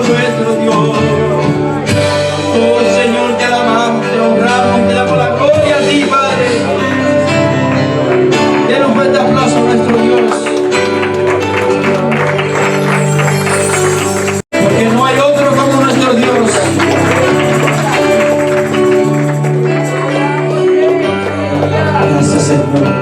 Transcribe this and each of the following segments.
por nuestro Dios. Oh Señor, te alabamos, te honramos, te damos la gloria a ti, Padre. Den un fuerte aplauso a nuestro Dios. Porque no hay otro como nuestro Dios. Gracias, Señor.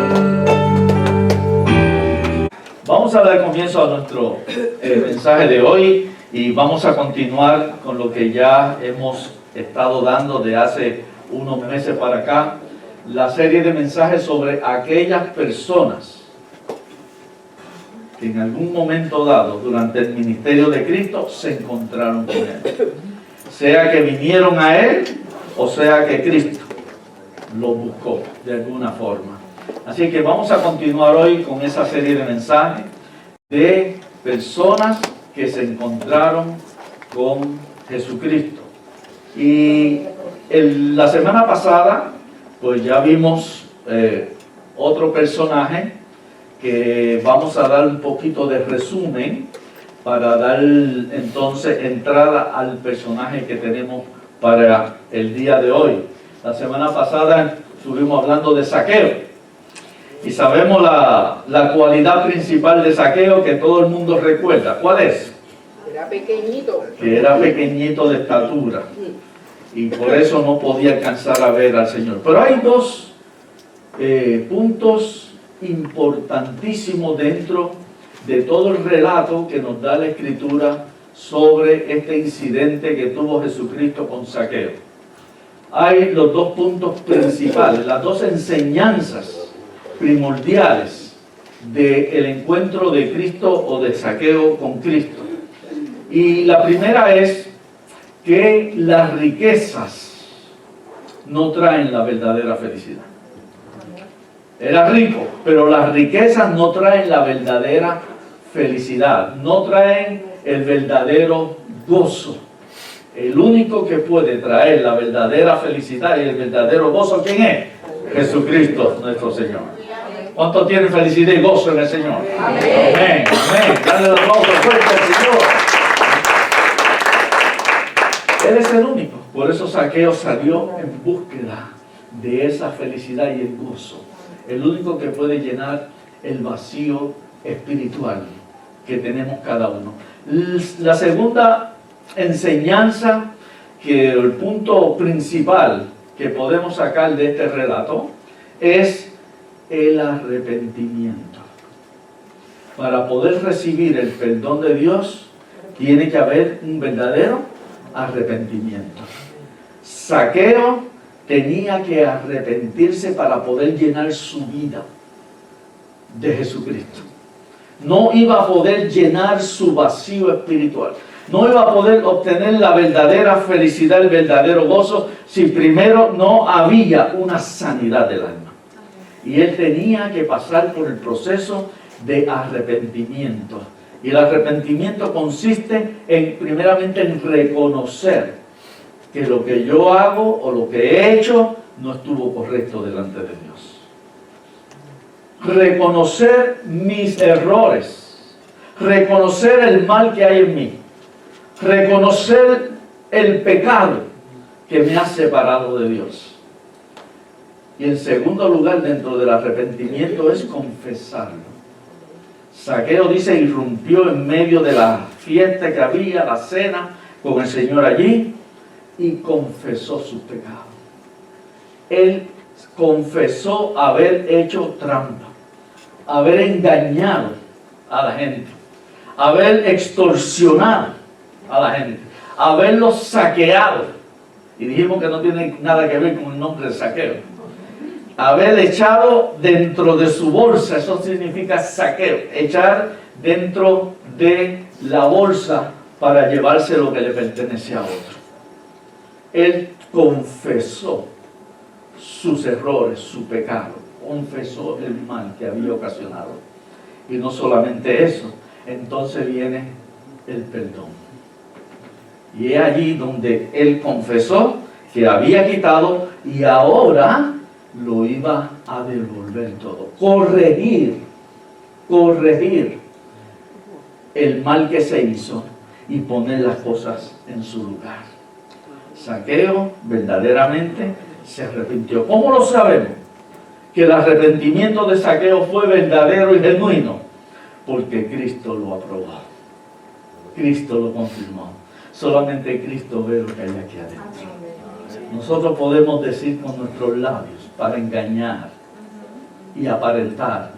Vamos a dar comienzo a nuestro mensaje de hoy y vamos a continuar con lo que ya hemos estado dando de hace unos meses para acá, la serie de mensajes sobre aquellas personas que en algún momento dado durante el ministerio de Cristo se encontraron con Él. Sea que vinieron a Él o sea que Cristo los buscó de alguna forma. Así que vamos a continuar hoy con esa serie de mensajes de personas que se encontraron con Jesucristo. Y la semana pasada, pues ya vimos otro personaje que vamos a dar un poquito de resumen para dar entonces entrada al personaje que tenemos para el día de hoy. La semana pasada estuvimos hablando de Zaqueo. Y sabemos la cualidad principal de Zaqueo que todo el mundo recuerda. ¿Cuál es? Era pequeñito. Que era pequeñito de estatura. Y por eso no podía alcanzar a ver al Señor. Pero hay dos puntos importantísimos dentro de todo el relato que nos da la Escritura sobre este incidente que tuvo Jesucristo con Zaqueo. Hay los dos puntos principales, las dos enseñanzas primordiales del encuentro de Cristo o de Zaqueo con Cristo. Y la primera es que las riquezas no traen la verdadera felicidad. Era rico, pero las riquezas no traen la verdadera felicidad, no traen el verdadero gozo. El único que puede traer la verdadera felicidad y el verdadero gozo, ¿quién es? Jesucristo, nuestro Señor. ¿Cuántos tienen felicidad y gozo en el Señor? Amén. Amén. Amén. Dale el aplauso fuerte al Señor. Él es el único. Por eso Zaqueo salió en búsqueda de esa felicidad y el gozo. El único que puede llenar el vacío espiritual que tenemos cada uno. La segunda enseñanza, que el punto principal que podemos sacar de este relato es el arrepentimiento. Para poder recibir el perdón de Dios tiene que haber un verdadero arrepentimiento. Zaqueo tenía que arrepentirse para poder llenar su vida de Jesucristo. No iba a poder llenar su vacío espiritual. No iba a poder obtener la verdadera felicidad, el verdadero gozo, si primero no había una sanidad del alma. Y él tenía que pasar por el proceso de arrepentimiento. Y el arrepentimiento consiste primeramente en reconocer que lo que yo hago o lo que he hecho no estuvo correcto delante de Dios. Reconocer mis errores, reconocer el mal que hay en mí, reconocer el pecado que me ha separado de Dios. Y en segundo lugar, dentro del arrepentimiento, es confesarlo. Zaqueo dice, irrumpió en medio de la fiesta que había, la cena, con el Señor allí, y confesó sus pecados. Él confesó haber hecho trampa, haber engañado a la gente, haber extorsionado a la gente, haberlos saqueado. Y dijimos que no tiene nada que ver con el nombre de Zaqueo. Haber echado dentro de su bolsa, eso significa saqueo, echar dentro de la bolsa para llevarse lo que le pertenece a otro. Él confesó sus errores, su pecado, confesó el mal que había ocasionado. Y no solamente eso, entonces viene el perdón. Y es allí donde él confesó que había quitado y ahora lo iba a devolver todo. Corregir el mal que se hizo y poner las cosas en su lugar. Zaqueo verdaderamente se arrepintió. ¿Cómo lo sabemos? Que el arrepentimiento de Zaqueo fue verdadero y genuino, porque Cristo lo aprobó. Cristo lo confirmó. Solamente Cristo ve lo que hay aquí adentro. Nosotros podemos decir con nuestros labios para engañar y aparentar,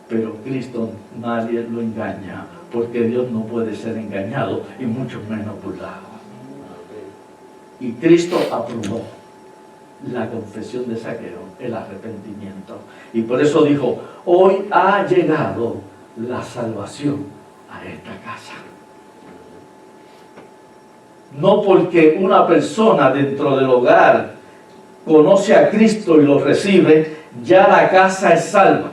pero Cristo nadie lo engaña, porque Dios no puede ser engañado y mucho menos burlado. Y Cristo aprobó la confesión de Zaqueo, el arrepentimiento. Y por eso dijo, hoy ha llegado la salvación a esta casa. No porque una persona dentro del hogar conoce a Cristo y lo recibe, ya la casa es salva.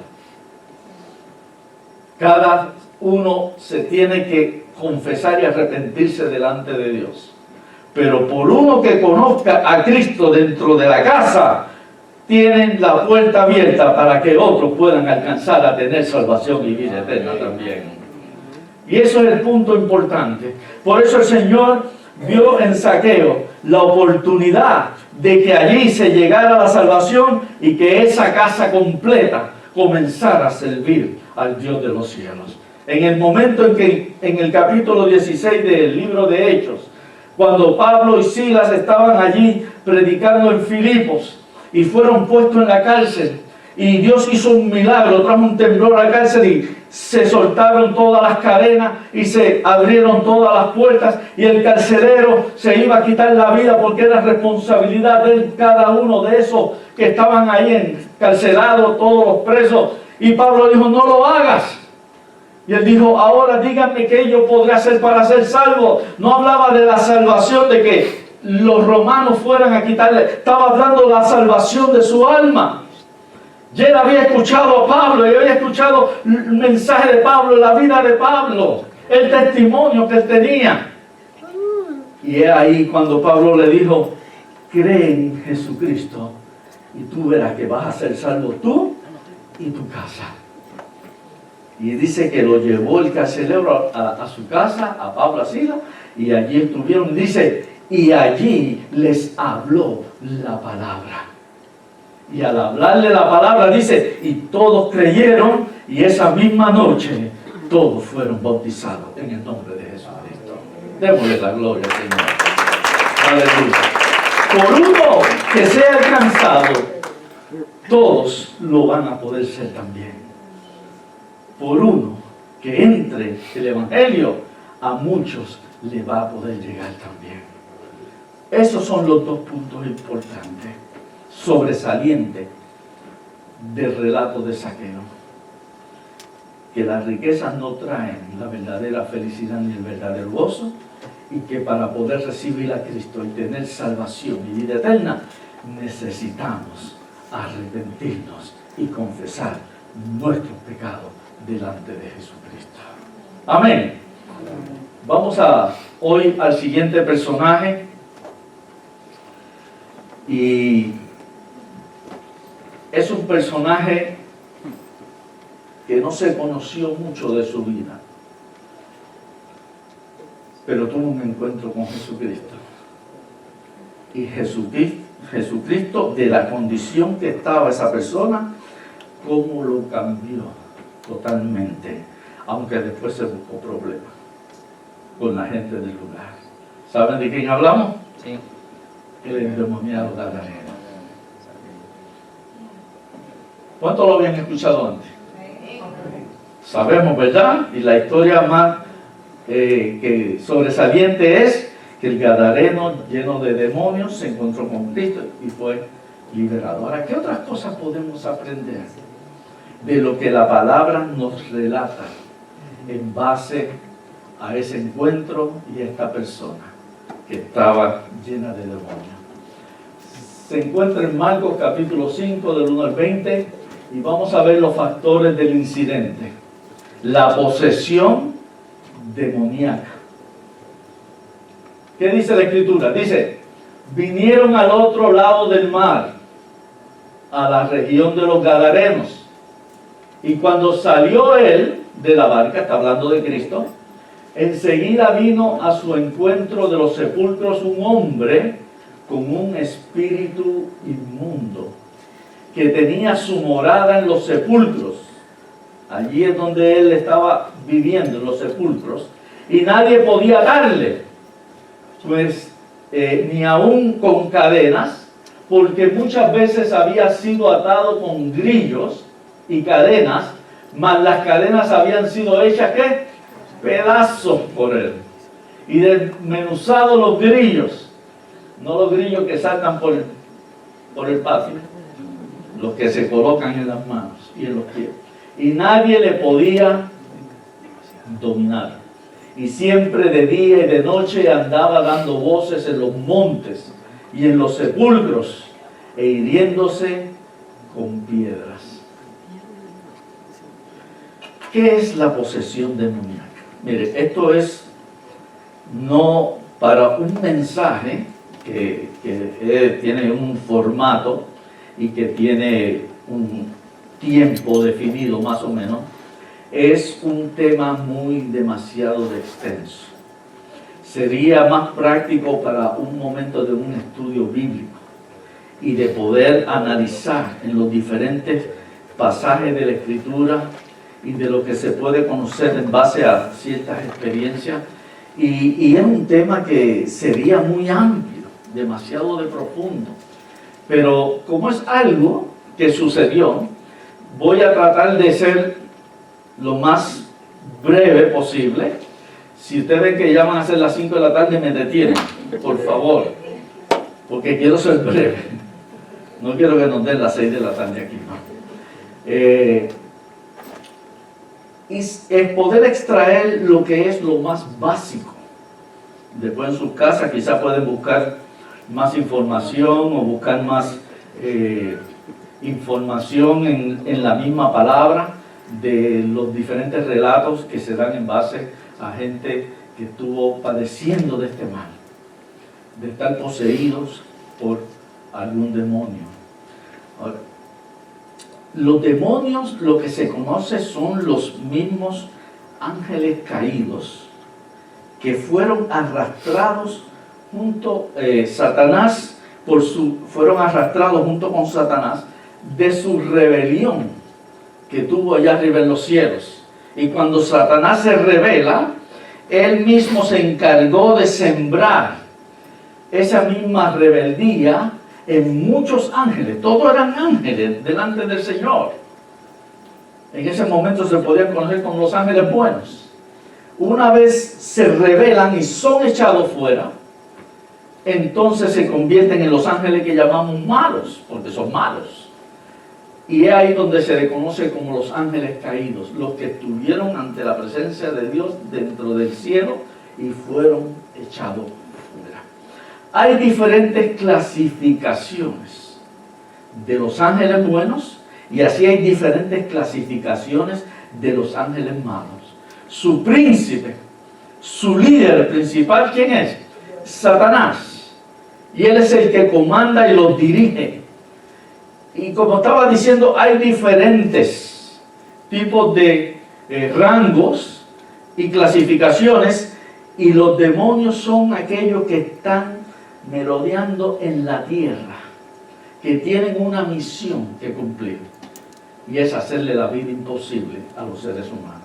Cada uno se tiene que confesar y arrepentirse delante de Dios. Pero por uno que conozca a Cristo dentro de la casa, tienen la puerta abierta para que otros puedan alcanzar a tener salvación y vida eterna también. Y eso es el punto importante. Por eso el Señor vio en Zaqueo la oportunidad de que allí se llegara la salvación y que esa casa completa comenzara a servir al Dios de los cielos. En el momento en que, en el capítulo 16 del libro de Hechos, cuando Pablo y Silas estaban allí predicando en Filipos y fueron puestos en la cárcel, y Dios hizo un milagro, trajo un temblor a la cárcel y se soltaron todas las cadenas y se abrieron todas las puertas, y el carcelero se iba a quitar la vida porque era responsabilidad de él, cada uno de esos que estaban ahí encarcelados, todos los presos. Y Pablo dijo, no lo hagas. Y él dijo, ahora díganme qué yo podré hacer para ser salvo. No hablaba de la salvación de que los romanos fueran a quitarle, estaba hablando de la salvación de su alma. Y él había escuchado a Pablo, y había escuchado el mensaje de Pablo, la vida de Pablo, el testimonio que él tenía. Y es ahí cuando Pablo le dijo, cree en Jesucristo y tú verás que vas a ser salvo tú y tu casa. Y dice que lo llevó el carcelero a su casa, a Pablo, a Silas, y allí estuvieron. Dice, y allí les habló la palabra. Y al hablarle la palabra, dice, y todos creyeron, y esa misma noche todos fueron bautizados en el nombre de Jesucristo. Démosle la gloria al Señor. Aleluya. Por uno que sea alcanzado, todos lo van a poder ser también. Por uno que entre el Evangelio, a muchos le va a poder llegar también. Esos son los dos puntos importantes, sobresalientes del relato de Zaqueo. Que las riquezas no traen la verdadera felicidad ni el verdadero gozo, y que para poder recibir a Cristo y tener salvación y vida eterna, necesitamos arrepentirnos y confesar nuestros pecados delante de Jesucristo. Amén. Vamos hoy al siguiente personaje, y es un personaje que no se conoció mucho de su vida, pero tuvo un encuentro con Jesucristo. Y Jesucristo, de la condición que estaba esa persona, cómo lo cambió totalmente, aunque después se buscó problemas con la gente del lugar. ¿Saben de quién hablamos? Sí. El endemoniado gadareno. ¿Cuántos lo habían escuchado antes? Sabemos, ¿verdad? Y la historia más que sobresaliente es que el gadareno, lleno de demonios, se encontró con Cristo y fue liberado. Ahora, ¿qué otras cosas podemos aprender de lo que la palabra nos relata en base a ese encuentro y a esta persona que estaba llena de demonios? Se encuentra en Marcos capítulo 5 del 1 al 20, y vamos a ver los factores del incidente. La posesión demoníaca. ¿Qué dice la Escritura? Dice, vinieron al otro lado del mar, a la región de los Gadarenos. Y cuando salió él de la barca, está hablando de Cristo, Enseguida vino a su encuentro de los sepulcros un hombre con un espíritu inmundo, que tenía su morada en los sepulcros. Allí es donde él estaba viviendo, en los sepulcros, y nadie podía darle, pues ni aún con cadenas, porque muchas veces había sido atado con grillos y cadenas, mas las cadenas habían sido hechas, ¿qué? Pedazos por él, y desmenuzados los grillos, no los grillos que saltan por el patio, los que se colocan en las manos y en los pies, y nadie le podía dominar, y siempre de día y de noche andaba dando voces en los montes y en los sepulcros, e hiriéndose con piedras. ¿Qué es la posesión demoníaca? Mire, esto es no para un mensaje que tiene un formato y que tiene un tiempo definido más o menos. Es un tema demasiado extenso. Sería más práctico para un momento de un estudio bíblico y de poder analizar en los diferentes pasajes de la Escritura y de lo que se puede conocer en base a ciertas experiencias. Y es un tema que sería muy amplio, demasiado de profundo. Pero como es algo que sucedió, voy a tratar de ser lo más breve posible. Si ustedes ven que ya van a ser las 5 de la tarde, me detienen, por favor, porque quiero ser breve. No quiero que nos den las 6 de la tarde aquí, ¿no? Y es poder extraer lo que es lo más básico. Después en sus casas quizás pueden buscar más información o buscar más información en la misma palabra de los diferentes relatos que se dan en base a gente que estuvo padeciendo de este mal, de estar poseídos por algún demonio. Ahora, los demonios, lo que se conoce, son los mismos ángeles caídos que fueron arrastrados fueron arrastrados junto con Satanás de su rebelión que tuvo allá arriba en los cielos. Y cuando Satanás se rebela, él mismo se encargó de sembrar esa misma rebeldía en muchos ángeles. Todos eran ángeles delante del Señor. En ese momento se podían conocer como los ángeles buenos. Una vez se rebelan y son echados fuera, entonces se convierten en los ángeles que llamamos malos, porque son malos. Y es ahí donde se le conoce como los ángeles caídos, los que estuvieron ante la presencia de Dios dentro del cielo y fueron echados fuera. Hay diferentes clasificaciones de los ángeles buenos, y así hay diferentes clasificaciones de los ángeles malos. Su príncipe, su líder principal, ¿quién es? Satanás. Y él es el que comanda y los dirige. Y como estaba diciendo, hay diferentes tipos de rangos y clasificaciones, y los demonios son aquellos que están merodeando en la tierra, que tienen una misión que cumplir, y es hacerle la vida imposible a los seres humanos.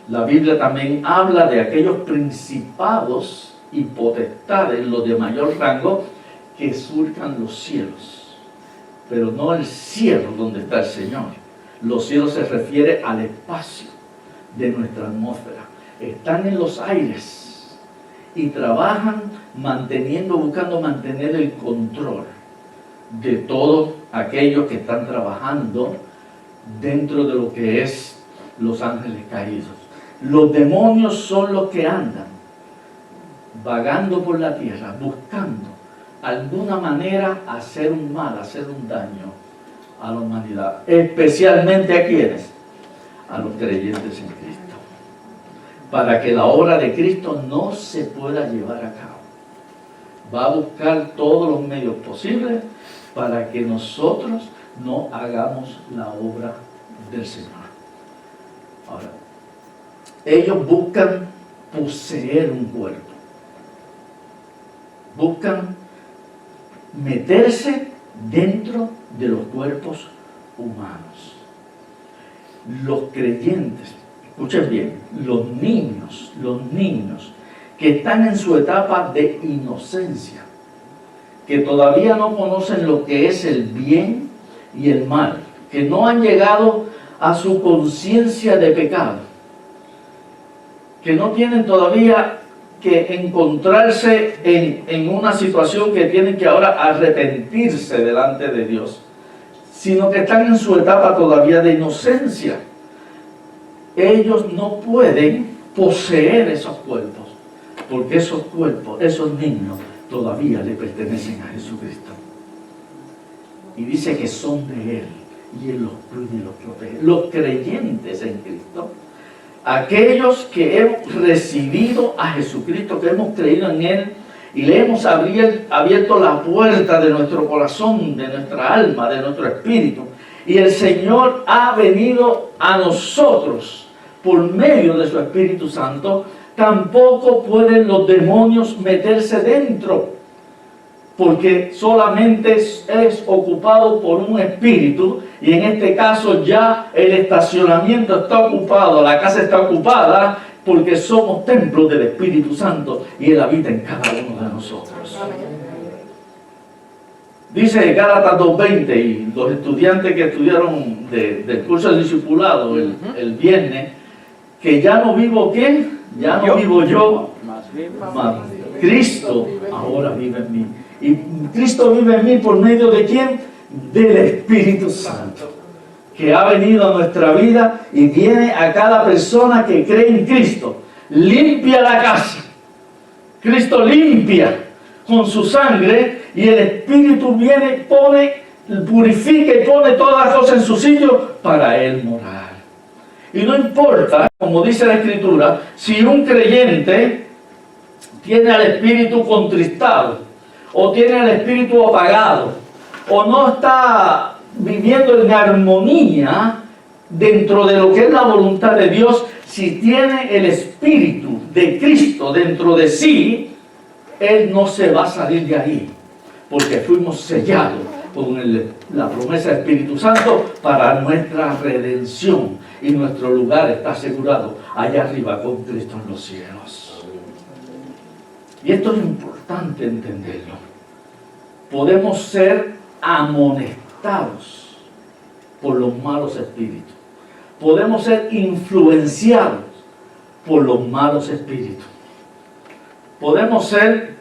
La Biblia también habla de aquellos principados y potestades, los de mayor rango, que surcan los cielos, pero no el cielo donde está el Señor. Los cielos se refiere al espacio de nuestra atmósfera. Están en los aires y trabajan buscando mantener el control de todos aquellos que están trabajando dentro de lo que es los ángeles caídos. Los demonios son los que andan vagando por la tierra, buscando alguna manera hacer un mal, hacer un daño a la humanidad, especialmente a quienes, a los creyentes en Cristo, para que la obra de Cristo no se pueda llevar a cabo. Va a buscar todos los medios posibles para que nosotros no hagamos la obra del Señor. Ahora, ellos buscan poseer un cuerpo. Buscan meterse dentro de los cuerpos humanos. Los creyentes, escuchen bien, los niños que están en su etapa de inocencia, que todavía no conocen lo que es el bien y el mal, que no han llegado a su conciencia de pecado, que no tienen todavía que encontrarse en una situación que tienen que ahora arrepentirse delante de Dios, sino que están en su etapa todavía de inocencia. Ellos no pueden poseer esos cuerpos, porque esos cuerpos, esos niños, todavía le pertenecen a Jesucristo. Y dice que son de Él, y Él los cuida y los protege. Los creyentes en Cristo, aquellos que hemos recibido a Jesucristo, que hemos creído en Él, y le hemos abierto la puerta de nuestro corazón, de nuestra alma, de nuestro espíritu, y el Señor ha venido a nosotros por medio de su Espíritu Santo, tampoco pueden los demonios meterse dentro, porque solamente es ocupado por un espíritu, y en este caso ya el estacionamiento está ocupado, la casa está ocupada, porque somos templos del Espíritu Santo y Él habita en cada uno de nosotros. Dice Gálatas 2:20, y los estudiantes que estudiaron del curso de discipulado el viernes, que ya no vivo ¿qué? Ya no vivo yo, mas Cristo ahora vive en mí. Y Cristo vive en mí por medio de ¿quién? Del Espíritu Santo, que ha venido a nuestra vida y viene a cada persona que cree en Cristo. Limpia la casa. Cristo limpia con su sangre, y el Espíritu viene, purifica y pone todas las cosas en su sitio para Él morar. Y no importa, como dice la Escritura, si un creyente tiene al Espíritu contristado, o tiene al Espíritu apagado, o no está viviendo en armonía dentro de lo que es la voluntad de Dios, si tiene el Espíritu de Cristo dentro de sí, Él no se va a salir de ahí, porque fuimos sellados con la promesa del Espíritu Santo para nuestra redención, y nuestro lugar está asegurado allá arriba con Cristo en los cielos. Y esto es importante entenderlo. Podemos ser amonestados por los malos espíritus. Podemos ser influenciados por los malos espíritus. Podemos ser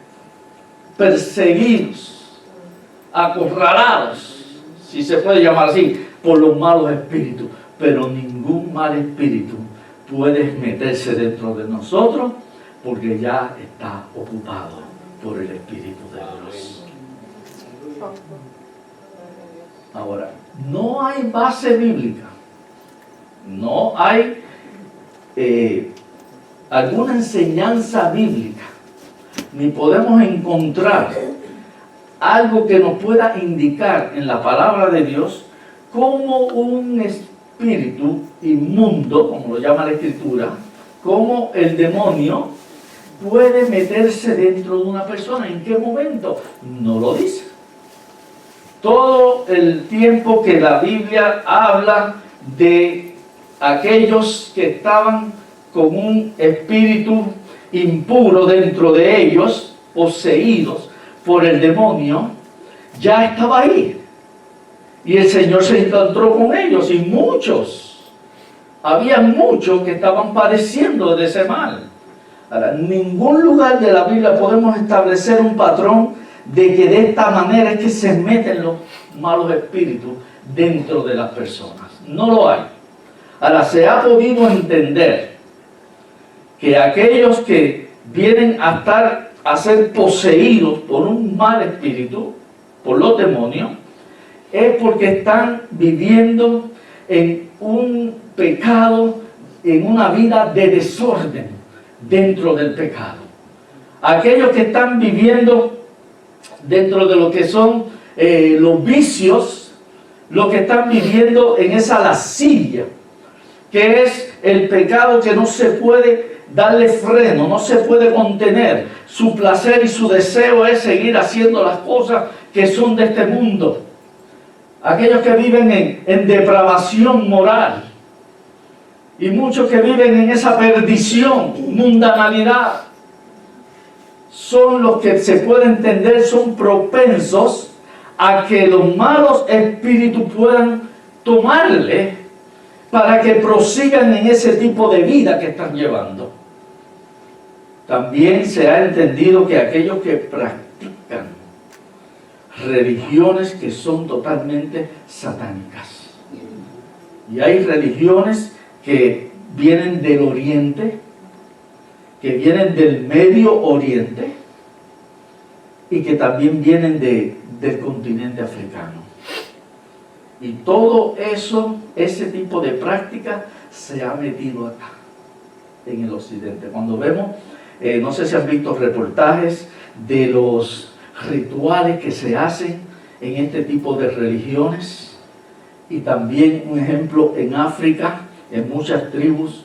perseguidos, acorralados, si se puede llamar así, por los malos espíritus. Pero ningún mal espíritu puede meterse dentro de nosotros, porque ya está ocupado por el Espíritu de Dios. Ahora, no hay base bíblica, no hay alguna enseñanza bíblica, ni podemos encontrar algo que nos pueda indicar en la palabra de Dios cómo un espíritu inmundo, como lo llama la Escritura, cómo el demonio puede meterse dentro de una persona. ¿En qué momento? No lo dice. Todo el tiempo que la Biblia habla de aquellos que estaban con un espíritu impuro dentro de ellos, poseídos por el demonio, ya estaba ahí. Y el Señor se encontró con ellos, y había muchos que estaban padeciendo de ese mal. Ahora, en ningún lugar de la Biblia podemos establecer un patrón de que de esta manera es que se meten los malos espíritus dentro de las personas. No lo hay. Ahora, se ha podido entender que aquellos que vienen a ser poseídos por un mal espíritu, por los demonios, es porque están viviendo en un pecado, en una vida de desorden dentro del pecado. Aquellos que están viviendo dentro de lo que son los vicios, los que están viviendo en esa lascivia, que es el pecado que no se puede darle freno, no se puede contener. Su placer y su deseo es seguir haciendo las cosas que son de este mundo. Aquellos que viven en depravación moral y muchos que viven en esa perdición, mundanalidad, son los que se puede entender, son propensos a que los malos espíritus puedan tomarle para que prosigan en ese tipo de vida que están llevando. También se ha entendido que aquellos que practican religiones que son totalmente satánicas. Y hay religiones que vienen del Oriente, que vienen del Medio Oriente y que también vienen del continente africano. Y todo eso, ese tipo de práctica se ha metido acá, en el occidente. Cuando vemos, no sé si han visto reportajes de los rituales que se hacen en este tipo de religiones, y también un ejemplo en África, en muchas tribus,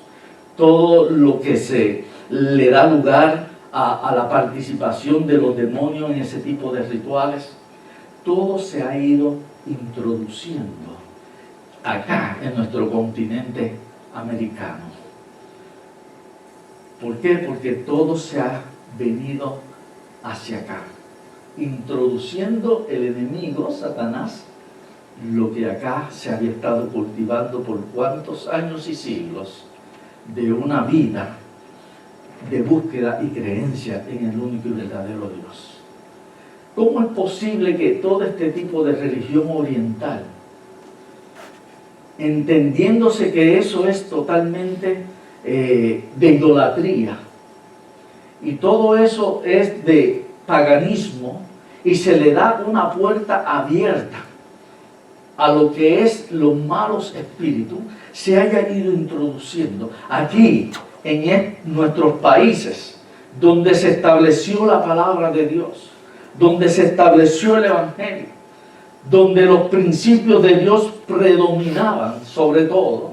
todo lo que se le da lugar a la participación de los demonios en ese tipo de rituales, todo se ha ido introduciendo acá en nuestro continente americano. ¿Por qué? Porque todo se ha venido hacia acá, introduciendo el enemigo, Satanás, lo que acá se había estado cultivando por cuántos años y siglos, de una vida de búsqueda y creencia en el único y verdadero Dios. ¿Cómo es posible que todo este tipo de religión oriental, entendiéndose que eso es totalmente de idolatría, y todo eso es de paganismo, y se le da una puerta abierta a lo que es los malos espíritus, se haya ido introduciendo aquí en nuestros países, donde se estableció la palabra de Dios, donde se estableció el Evangelio, donde los principios de Dios predominaban sobre todo?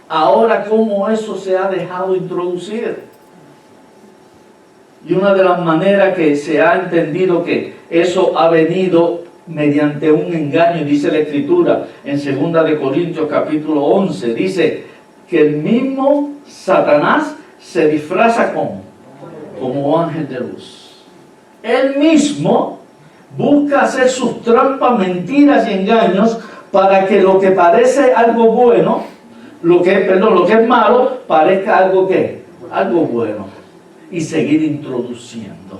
Ahora, ¿cómo eso se ha dejado introducir? Y una de las maneras que se ha entendido que eso ha venido mediante un engaño, dice la Escritura en 2 de Corintios capítulo 11, dice que el mismo Satanás se disfraza como ángel de luz. Él mismo busca hacer sus trampas, mentiras y engaños para que lo que parece algo bueno, lo que es malo, parezca algo bueno, y seguir introduciendo.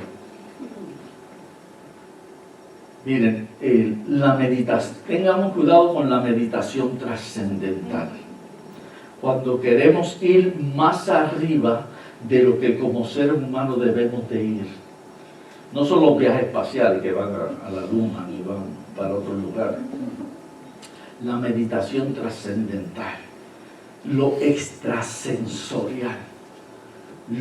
Miren, la meditación, tengamos cuidado con la meditación trascendental. Cuando queremos ir más arriba de lo que como seres humanos debemos de ir. No son los viajes espaciales que van a la luna ni van para otro lugar. La meditación trascendental, lo extrasensorial,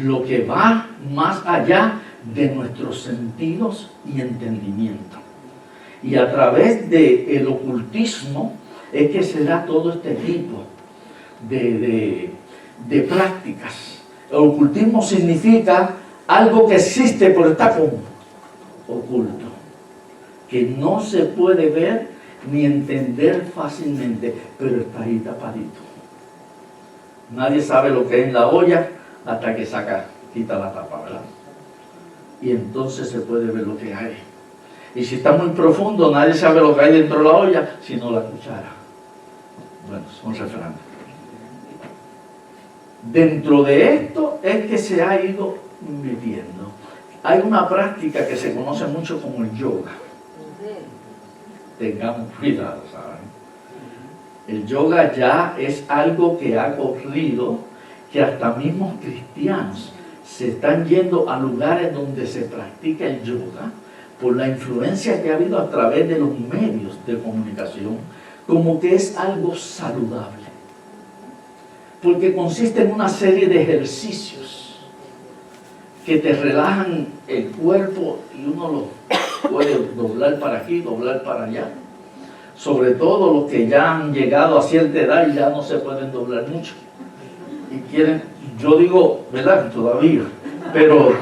lo que va más allá de nuestros sentidos y entendimiento. Y a través del ocultismo es que se da todo este tipo de prácticas. El ocultismo significa algo que existe pero está como oculto, que no se puede ver ni entender fácilmente, pero está ahí tapadito. Nadie sabe lo que es en la olla hasta que quita la tapa, ¿verdad? Y entonces se puede ver lo que hay. Y si está muy profundo, nadie sabe lo que hay dentro de la olla, sino la cuchara. Bueno, son refranes. Dentro de esto es que se ha ido metiendo. Hay una práctica que se conoce mucho como el yoga. Tengamos cuidado, ¿saben? El yoga ya es algo que ha corrido, que hasta mismos cristianos se están yendo a lugares donde se practica el yoga, por la influencia que ha habido a través de los medios de comunicación, como que es algo saludable. Porque consiste en una serie de ejercicios que te relajan el cuerpo y uno lo puede doblar para aquí, doblar para allá. Sobre todo los que ya han llegado a cierta edad y ya no se pueden doblar mucho. y quieren, yo digo, ¿verdad? Todavía, pero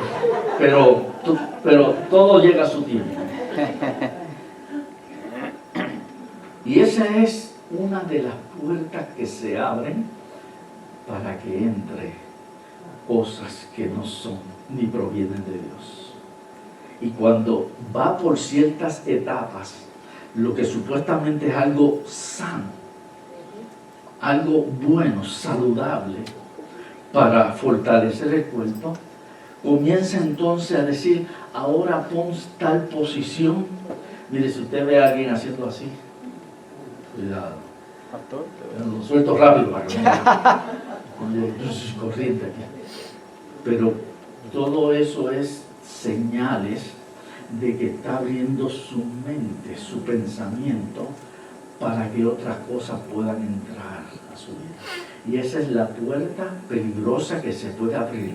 todo llega a su tiempo. Y esa es una de las puertas que se abren para que entre cosas que no son ni provienen de Dios. Y cuando va por ciertas etapas, lo que supuestamente es algo sano, algo bueno, saludable, para fortalecer el cuerpo, comienza entonces a decir, ahora pon tal posición. Mire, si usted ve a alguien haciendo así, cuidado. Lo suelto rápido para que no corriente aquí. Pero todo eso es señales de que está abriendo su mente, su pensamiento, para que otras cosas puedan entrar a su vida. Y esa es la puerta peligrosa que se puede abrir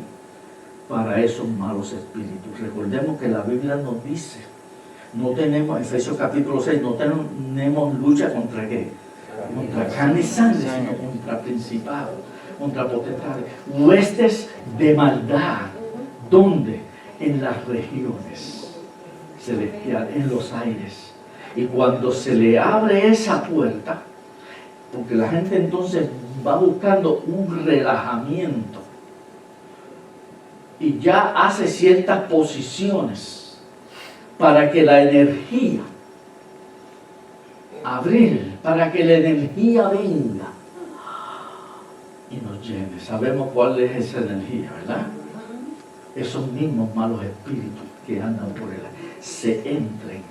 para esos malos espíritus. Recordemos que la Biblia nos dice, no tenemos, Efesios capítulo 6, no tenemos lucha contra qué, contra carne y sangre, sino contra principados, contra potestades, huestes de maldad. ¿Dónde? En las regiones celestiales, en los aires. Y cuando se le abre esa puerta, porque la gente entonces va buscando un relajamiento y ya hace ciertas posiciones para que la energía, abrir, para que la energía venga y nos llene. Sabemos cuál es esa energía, ¿verdad? Esos mismos malos espíritus que andan por él se entren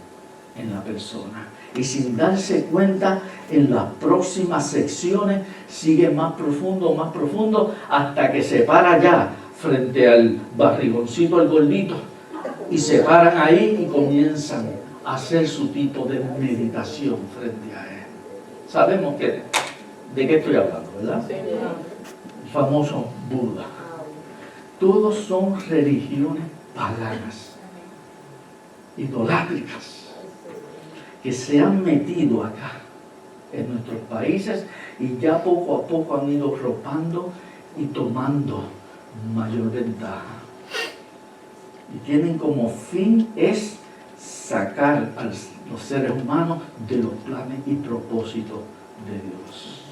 en la persona y sin darse cuenta en las próximas secciones sigue más profundo hasta que se para ya frente al barrigoncito, al gordito, y se paran ahí y comienzan a hacer su tipo de meditación frente a él. Sabemos que de qué estoy hablando, ¿verdad? El famoso Buda. Todos son religiones paganas, idolátricas, que se han metido acá en nuestros países y ya poco a poco han ido ropando y tomando mayor ventaja. Y tienen como fin es sacar a los seres humanos de los planes y propósitos de Dios.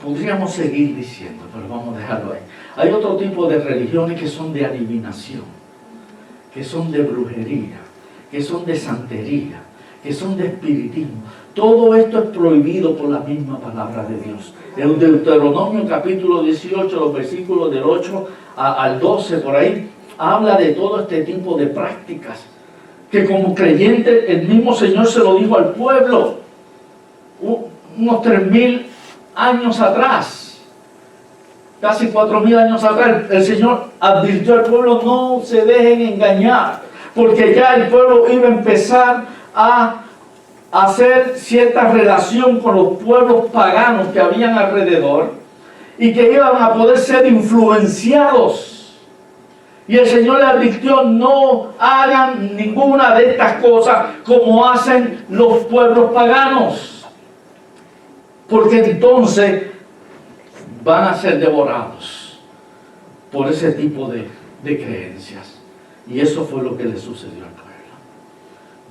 Podríamos seguir diciendo, pero vamos a dejarlo ahí. Hay otro tipo de religiones que son de adivinación, que son de brujería, que son de santería, que son de espiritismo. Todo esto es prohibido por la misma palabra de Dios. En Deuteronomio capítulo 18, los versículos del 8 al 12, por ahí, habla de todo este tipo de prácticas, que como creyente el mismo Señor se lo dijo al pueblo, unos 3,000 años atrás, casi 4,000 años atrás, el Señor advirtió al pueblo, no se dejen engañar, porque ya el pueblo iba a empezar a hacer cierta relación con los pueblos paganos que habían alrededor y que iban a poder ser influenciados. Y el Señor le advirtió, no hagan ninguna de estas cosas como hacen los pueblos paganos, porque entonces van a ser devorados por ese tipo de creencias. Y eso fue lo que le sucedió al pueblo.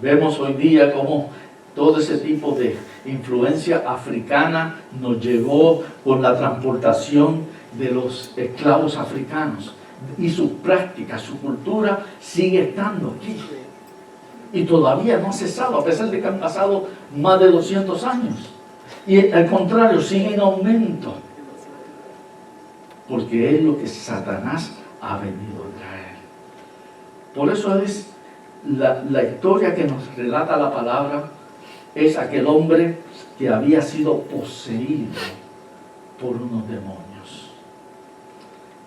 Vemos hoy día cómo todo ese tipo de influencia africana nos llegó con la transportación de los esclavos africanos. Y sus prácticas, su cultura sigue estando aquí. Y todavía no ha cesado, a pesar de que han pasado más de 200 años. Y al contrario, sigue en aumento. Porque es lo que Satanás ha venido a traer. Por eso es la historia que nos relata la palabra, es aquel hombre que había sido poseído por unos demonios.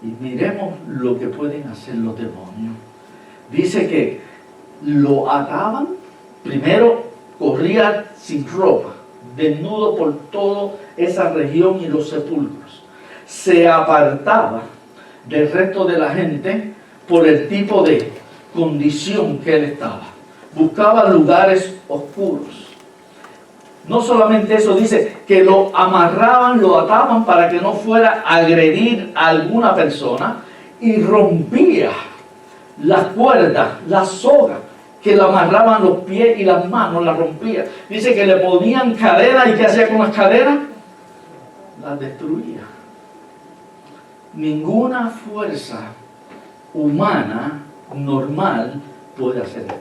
Y miremos lo que pueden hacer los demonios. Dice que lo ataban, primero corría sin ropa, desnudo por toda esa región y los sepulcros. Se apartaba del resto de la gente por el tipo de condición que él estaba. Buscaba lugares oscuros. No solamente eso, dice que lo amarraban, lo ataban para que no fuera a agredir a alguna persona y rompía las cuerdas, las sogas que le amarraban los pies y las manos, las rompía. Dice que le ponían cadenas y ¿qué hacía con las cadenas? Las destruía. Ninguna fuerza humana normal puede hacer esto.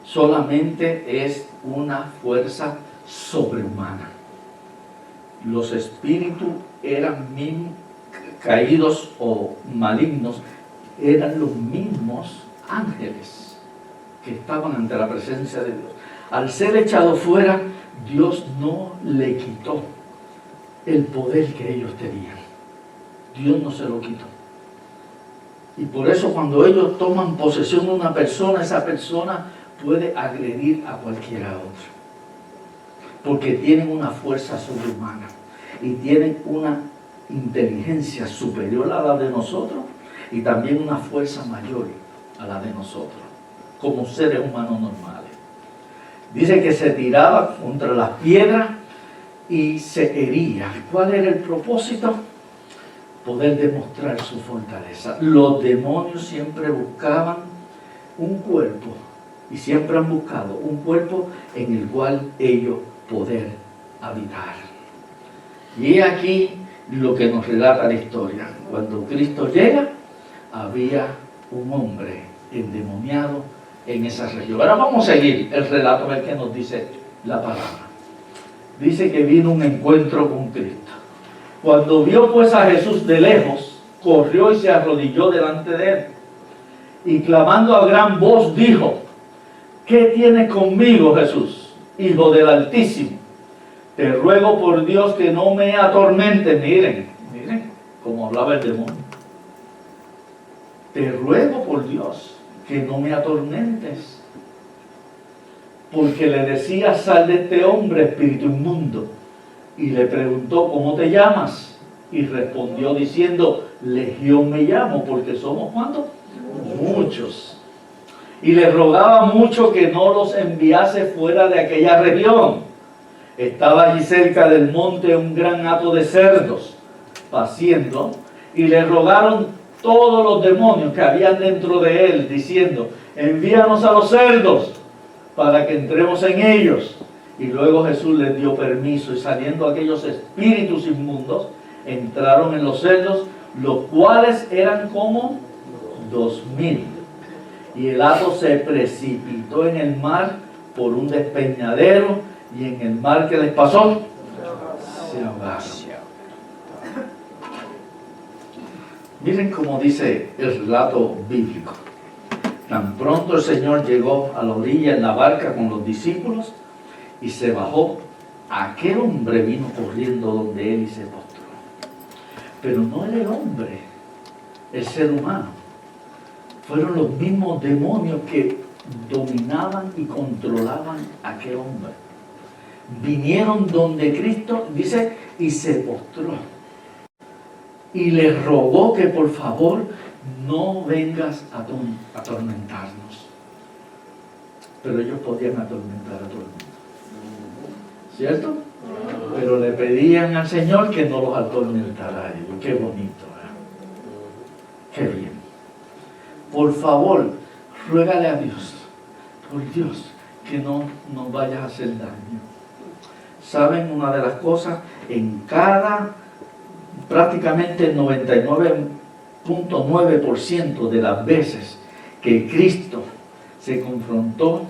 Solamente es una fuerza sobrehumana. Los espíritus eran caídos o malignos, eran los mismos ángeles que estaban ante la presencia de Dios. Al ser echado fuera, Dios no le quitó el poder que ellos tenían. Dios no se lo quitó. Y por eso cuando ellos toman posesión de una persona, esa persona puede agredir a cualquiera otro. Porque tienen una fuerza sobrehumana y tienen una inteligencia superior a la de nosotros y también una fuerza mayor a la de nosotros, como seres humanos normales. Dice que se tiraba contra las piedras y se hería. ¿Cuál era el propósito? Poder demostrar su fortaleza. Los demonios siempre buscaban un cuerpo y siempre han buscado un cuerpo en el cual ellos poder habitar. Y aquí lo que nos relata la historia. Cuando Cristo llega, había un hombre endemoniado en esa región. Ahora vamos a seguir el relato, a ver qué nos dice la palabra. Dice que vino un encuentro con Cristo. Cuando vio pues a Jesús de lejos, corrió y se arrodilló delante de él. Y clamando a gran voz dijo: ¿qué tienes conmigo, Jesús, Hijo del Altísimo? Te ruego por Dios que no me atormentes. Miren cómo hablaba el demonio. Te ruego por Dios que no me atormentes. Porque le decía: sal de este hombre, espíritu inmundo. Y le preguntó: ¿cómo te llamas? Y respondió diciendo: Legión me llamo, porque somos ¿cuántos? Muchos. Y le rogaba mucho que no los enviase fuera de aquella región. Estaba allí cerca del monte un gran hato de cerdos paciendo, y le rogaron todos los demonios que habían dentro de él, diciendo: envíanos a los cerdos para que entremos en ellos. Y luego Jesús les dio permiso, y saliendo aquellos espíritus inmundos, entraron en los cerdos, los cuales eran como 2000. Y el hato se precipitó en el mar por un despeñadero, y en el mar que les pasó, se ahogaron. Miren cómo dice el relato bíblico. Tan pronto el Señor llegó a la orilla en la barca con los discípulos y se bajó, aquel hombre vino corriendo donde él y se postró. Pero no era el hombre, el ser humano. Fueron los mismos demonios que dominaban y controlaban a aquel hombre. Vinieron donde Cristo, dice, y se postró. Y le rogó que por favor no vengas a atormentarnos. Pero ellos podían atormentar a todo el mundo. ¿Cierto? Pero le pedían al Señor que no los atormentara a ellos. Qué bonito, ¿eh? Qué bien. Por favor, ruégale a Dios, por Dios, que no nos vayas a hacer daño. ¿Saben una de las cosas? En prácticamente el 99.9% de las veces que Cristo se confrontó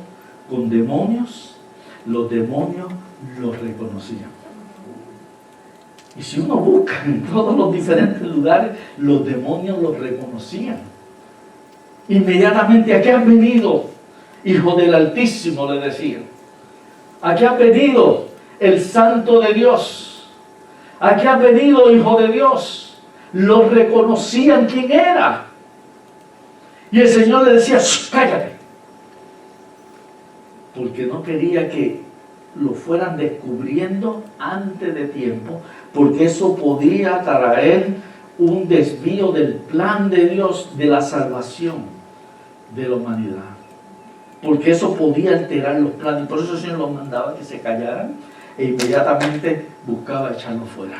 con demonios, los demonios los reconocían. Y si uno busca en todos los diferentes lugares, los demonios los reconocían. Inmediatamente: ¿a qué has venido, Hijo del Altísimo?, le decían. ¿A qué has venido, el Santo de Dios? ¿A qué has venido, Hijo de Dios? Los reconocían quién era. Y el Señor le decía: cállate. Porque no quería que lo fueran descubriendo antes de tiempo, porque eso podía traer un desvío del plan de Dios de la salvación de la humanidad. porque eso podía alterar los planes. Por eso el Señor los mandaba que se callaran e inmediatamente buscaba echarlos fuera.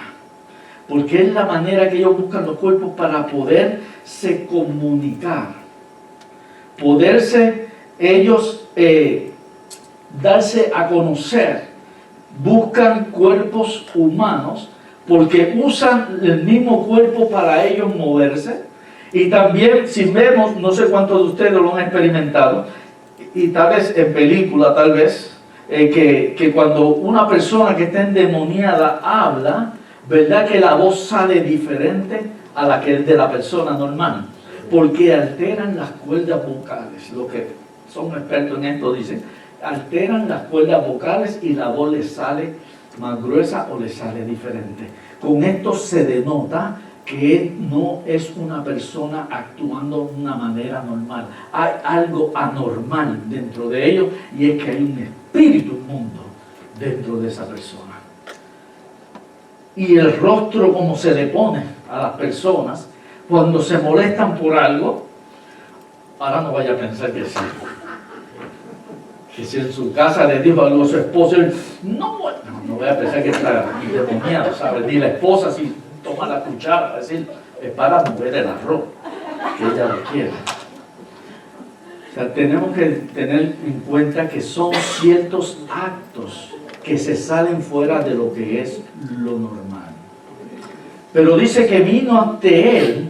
Porque es la manera que ellos buscan los cuerpos para poderse comunicar, poderse ellos darse a conocer. Buscan cuerpos humanos porque usan el mismo cuerpo para ellos moverse. Y también, si vemos, no sé cuántos de ustedes lo han experimentado, y tal vez en película, tal vez, que cuando una persona que está endemoniada habla, ¿verdad que la voz sale diferente a la que es de la persona normal? Porque alteran las cuerdas vocales. Los que son expertos en esto dicen, alteran las cuerdas vocales y la voz les sale más gruesa o les sale diferente. Con esto se denota que no es una persona actuando de una manera normal. Hay algo anormal dentro de ellos y es que hay un espíritu inmundo dentro de esa persona. Y el rostro como se le pone a las personas cuando se molestan por algo, ahora no vaya a pensar que sí. Que si en su casa le dijo algo a su esposo, no voy a pensar que está endemoniado, ¿sabes? Ni la esposa si toma la cuchara para decir, es para mover el arroz que ella lo quiere. O sea, tenemos que tener en cuenta que son ciertos actos que se salen fuera de lo que es lo normal. Pero dice que vino ante él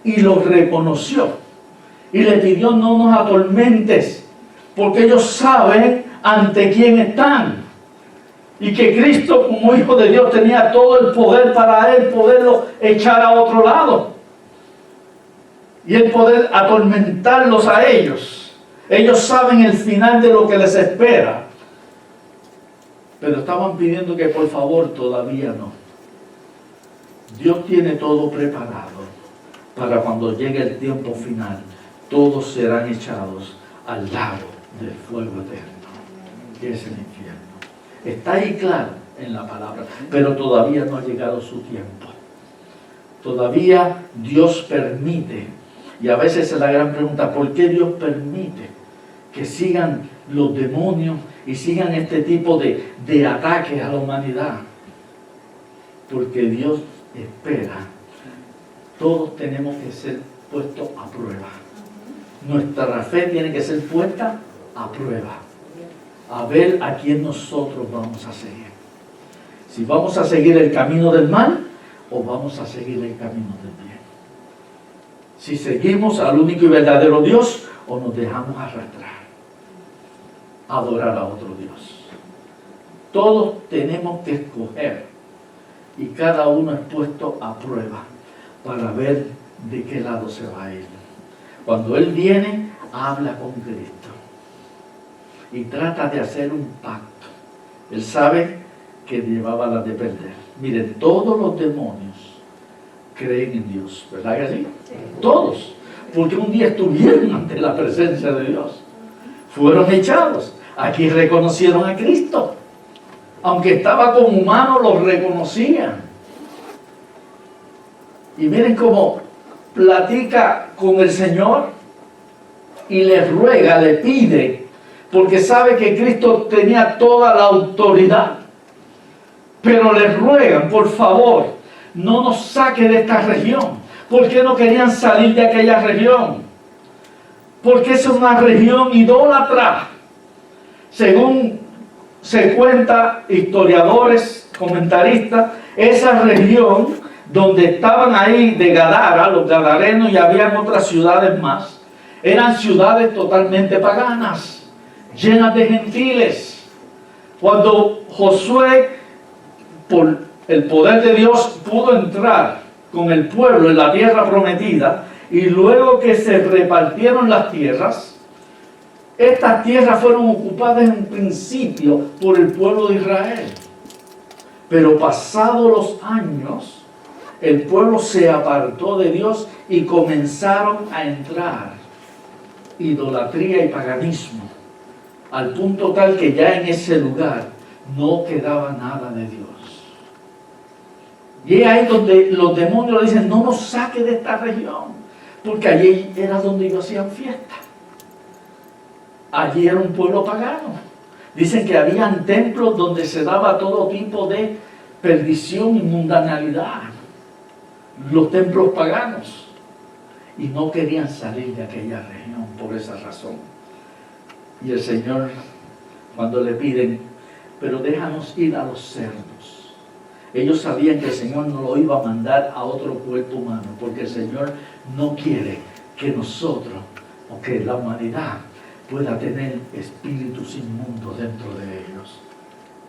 y lo reconoció y le pidió, no nos atormentes, porque ellos saben ante quién están. Y que Cristo, como Hijo de Dios, tenía todo el poder para él poderlo echar a otro lado. Y el poder atormentarlos a ellos. Ellos saben el final de lo que les espera. Pero estaban pidiendo que por favor todavía no. Dios tiene todo preparado para cuando llegue el tiempo final. Todos serán echados al lago del fuego eterno, que es el infierno. Está ahí claro en la palabra, pero todavía no ha llegado su tiempo. Todavía Dios permite, y a veces es la gran pregunta, ¿por qué Dios permite que sigan los demonios y sigan este tipo de ataques a la humanidad? Porque Dios espera. Todos tenemos que ser puestos a prueba. Nuestra fe tiene que ser puesta a prueba. A ver a quién nosotros vamos a seguir. Si vamos a seguir el camino del mal o vamos a seguir el camino del bien. Si seguimos al único y verdadero Dios o nos dejamos arrastrar a adorar a otro Dios. Todos tenemos que escoger y cada uno es puesto a prueba para ver de qué lado se va a ir. Cuando Él viene, habla con Cristo y trata de hacer un pacto. Él sabe que llevaba la de perder. Miren, todos los demonios creen en Dios, ¿verdad que sí? Todos, porque un día estuvieron ante la presencia de Dios, fueron echados. Aquí reconocieron a Cristo, aunque estaba como humano, lo reconocían. Y miren cómo platica con el Señor y le ruega, le pide, porque sabe que Cristo tenía toda la autoridad. Pero le ruegan, por favor, no nos saque de esta región. ¿Por qué no querían salir de aquella región? Porque es una región idólatra. Según se cuenta, historiadores, comentaristas, esa región donde estaban ahí de Gadara, los gadarenos, y habían otras ciudades más, eran ciudades totalmente paganas, llenas de gentiles. Cuando Josué, por el poder de Dios, pudo entrar con el pueblo en la tierra prometida, y luego que se repartieron las tierras, estas tierras fueron ocupadas en principio por el pueblo de Israel. Pero pasados los años, el pueblo se apartó de Dios y comenzaron a entrar idolatría y paganismo, al punto tal que ya en ese lugar no quedaba nada de Dios. Y es ahí donde los demonios le dicen, no nos saque de esta región, porque allí era donde ellos hacían fiesta. allí era un pueblo pagano. Dicen que habían templos donde se daba todo tipo de perdición y mundanalidad. Los templos paganos. Y no querían salir de aquella región por esa razón. Y el Señor, cuando le piden, pero déjanos ir a los cerdos. Ellos sabían que el Señor no lo iba a mandar a otro cuerpo humano, porque el Señor no quiere que nosotros, o que la humanidad, pueda tener espíritus inmundos dentro de ellos.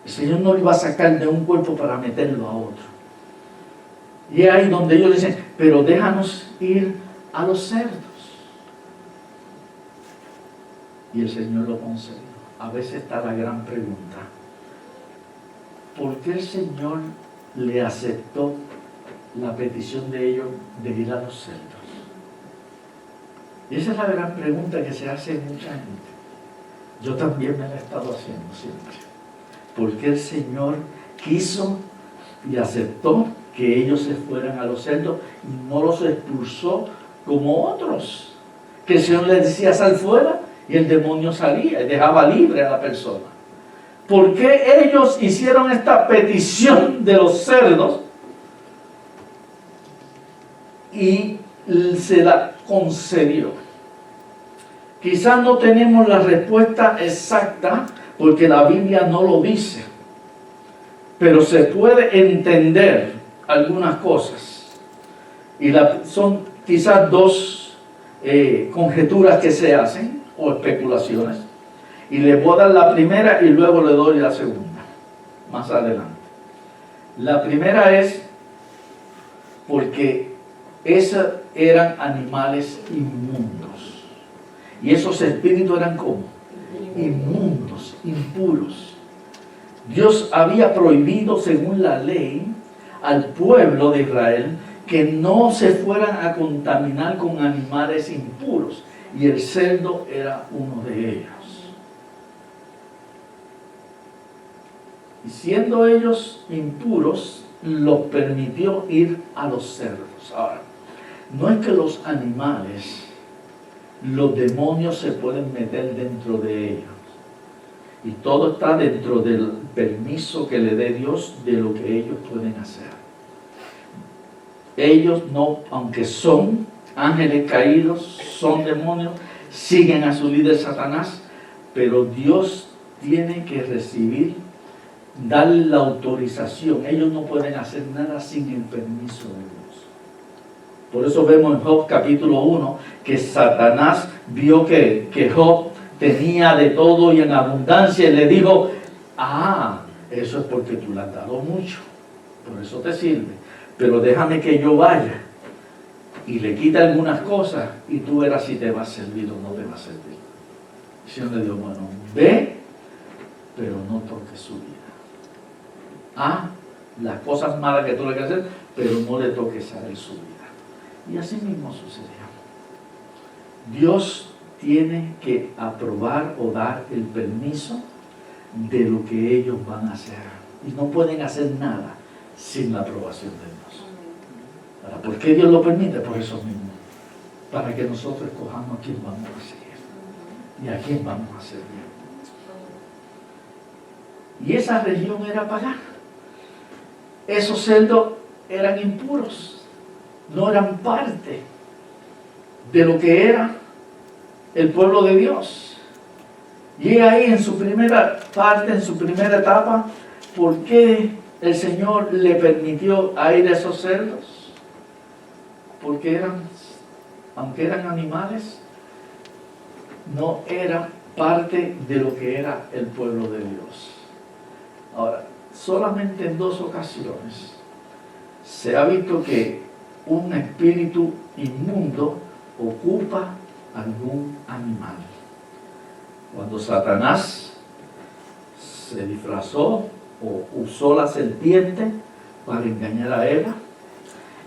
El Señor no lo iba a sacar de un cuerpo para meterlo a otro. Y es ahí donde ellos dicen, pero déjanos ir a los cerdos. Y el Señor lo concedió. A veces está la gran pregunta: ¿por qué el Señor le aceptó la petición de ellos de ir a los cerdos? Y esa es la gran pregunta que se hace mucha gente. Yo también me la he estado haciendo siempre. ¿Por qué el Señor quiso y aceptó que ellos se fueran a los cerdos y no los expulsó como otros? Que el Señor les decía, sal fuera, y el demonio salía y dejaba libre a la persona. ¿Por qué ellos hicieron esta petición de los cerdos y se la concedió? Quizás no tenemos la respuesta exacta porque la Biblia no lo dice, pero se puede entender algunas cosas. Y son quizás dos conjeturas que se hacen, o especulaciones. Y le voy a dar la primera y luego le doy la segunda, más adelante. La primera es porque esos eran animales inmundos. Y esos espíritus eran como inmundos, impuros. Dios había prohibido, según la ley, al pueblo de Israel que no se fueran a contaminar con animales impuros. Y el cerdo era uno de ellos. Y siendo ellos impuros, los permitió ir a los cerdos. Ahora, no es que los animales, los demonios se pueden meter dentro de ellos. Y todo está dentro del permiso que le dé Dios de lo que ellos pueden hacer. Ellos no, aunque son ángeles caídos, son demonios, siguen a su líder Satanás, pero Dios tiene que recibir, darle la autorización. Ellos no pueden hacer nada sin el permiso de Dios. Por eso vemos en Job capítulo 1 que Satanás vio que Job tenía de todo y en abundancia, y le dijo, eso es porque tú le has dado mucho, por eso te sirve, pero déjame que yo vaya y le quita algunas cosas y tú verás si te va a servir o no te va a servir. El Señor le dijo, bueno, ve, pero no toques su vida. Las cosas malas que tú le quieres hacer, pero no le toques a él su vida. Y así mismo sucedió. Dios tiene que aprobar o dar el permiso de lo que ellos van a hacer. Y no pueden hacer nada sin la aprobación de Dios. Ahora, ¿por qué Dios lo permite? Por eso mismo. Para que nosotros escojamos a quién vamos a seguir y a quién vamos a servir. Y esa región era pagana. Esos cerdos eran impuros. No eran parte de lo que era el pueblo de Dios. Y ahí en su primera parte, en su primera etapa, ¿por qué el Señor le permitió a ir a esos cerdos? Porque aunque eran animales, no eran parte de lo que era el pueblo de Dios. Ahora, solamente en 2 ocasiones se ha visto que un espíritu inmundo ocupa algún animal. Cuando Satanás se disfrazó o usó la serpiente para engañar a Eva,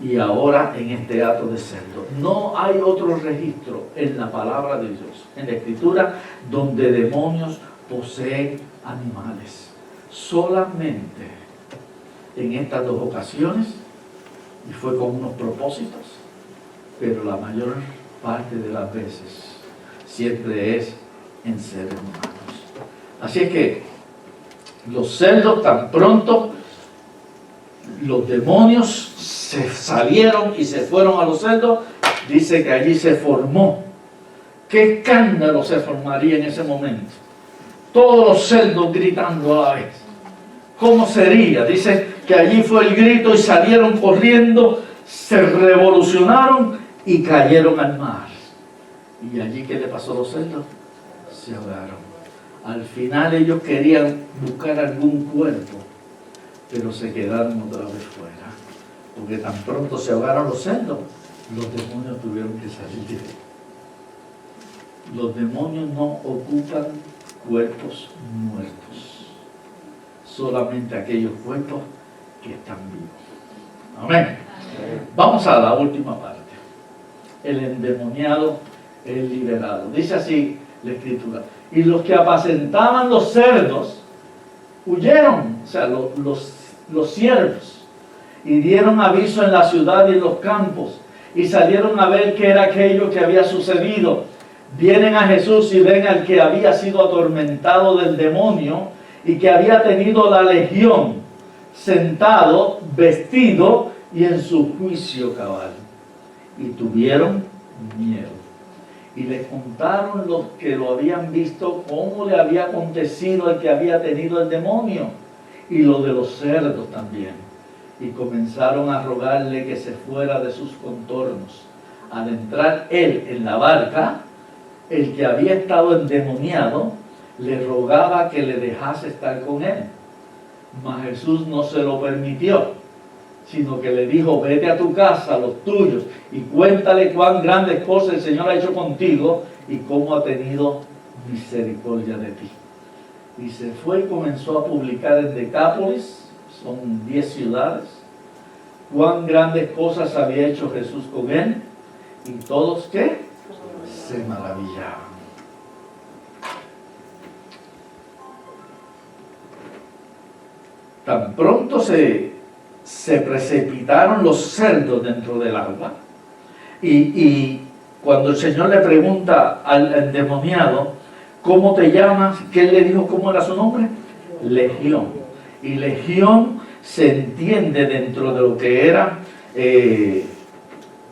y ahora en este acto de cerdo. No hay otro registro en la palabra de Dios, en la Escritura, donde demonios poseen animales. Solamente en estas 2 ocasiones, y fue con unos propósitos, pero la mayor parte de las veces siempre es en seres humanos. Así es que los cerdos, tan pronto los demonios se salieron y se fueron a los cerdos, dice que allí se formó. ¿Qué escándalo se formaría en ese momento? Todos los cerdos gritando a la vez. ¿Cómo sería? Dice que allí fue el grito y salieron corriendo, se revolucionaron y cayeron al mar. ¿Y allí qué le pasó a los cerdos? Se ahogaron. Al final ellos querían buscar algún cuerpo, pero se quedaron otra vez fuera. Porque tan pronto se ahogaron los cerdos, los demonios tuvieron que salir de ahí. Los demonios no ocupan cuerpos muertos, solamente aquellos cuerpos que están vivos. Amén. Vamos a la última parte. El endemoniado es liberado. Dice así la Escritura: y los que apacentaban los cerdos huyeron, o sea, los siervos, y dieron aviso en la ciudad y en los campos, y salieron a ver qué era aquello que había sucedido. Vienen a Jesús y ven al que había sido atormentado del demonio y que había tenido la legión, sentado, vestido y en su juicio cabal. Y tuvieron miedo. Y les contaron los que lo habían visto cómo le había acontecido al que había tenido el demonio y lo de los cerdos también. Y comenzaron a rogarle que se fuera de sus contornos. Al entrar él en la barca, el que había estado endemoniado le rogaba que le dejase estar con él. Mas Jesús no se lo permitió, sino que le dijo: vete a tu casa, a los tuyos, y cuéntale cuán grandes cosas el Señor ha hecho contigo y cómo ha tenido misericordia de ti. Y se fue y comenzó a publicar en Decápolis, son 10 ciudades, cuán grandes cosas había hecho Jesús con él, y todos, ¿qué? Se maravillaban. Tan pronto se precipitaron los cerdos dentro del agua, y cuando el Señor le pregunta al endemoniado: ¿cómo te llamas? ¿Qué le dijo? ¿Cómo era su nombre? Legión. Y legión se entiende dentro de lo que era